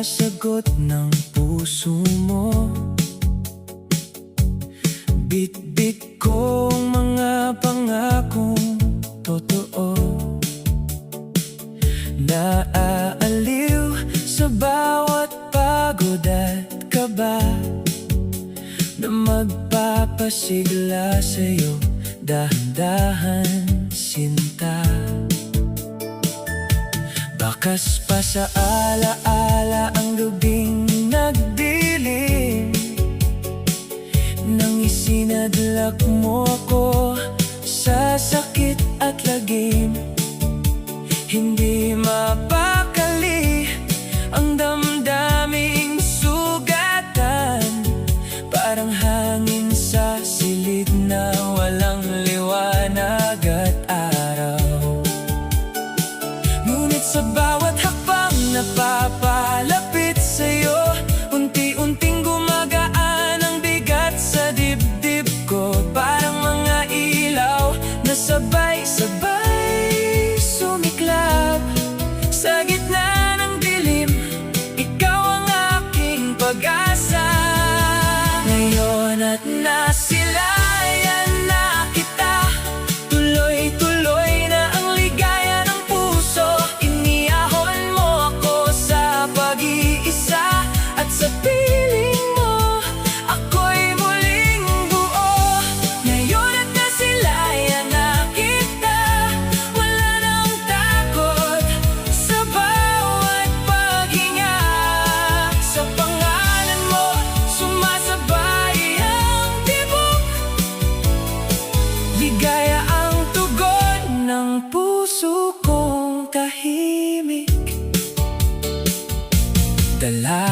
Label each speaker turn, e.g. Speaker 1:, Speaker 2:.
Speaker 1: sagot ng puso mo. Bit-bit kong mga pangakong totoo. Naaaliw sa bawat pagod at kaba na magpapasigla sa'yo, dahan-dahan sinta. Bakas pa sa alaala ang gabing nagdilim nang isinadlak mo ako sa sakit at lagim. Hindi mapakali ang damdaming sugatan, parang hangin sa silid na walang liwanag at araw. Ngunit sa bawat hakbang na papalapit sa'yo, unti-unting gumagaan ang bigat sa dibdib ko. Parang mga ilaw na sabay-sabay sumiklab sa gitna ng dilim. Ikaw ang aking pag-asa. Ngayon at nasilayan na kita, tuloy-tuloy na ang ligaya ng puso. Inihahon mo ako sa pag-iisa, at sa piling mo ako'y muling buo. Ngayon at nasilayan na kita, wala nang takot sa bawat paghinga. Sa pangalan mo sumasabay ang tibok, ligaya ang tugon ng puso kong tahimik. Dala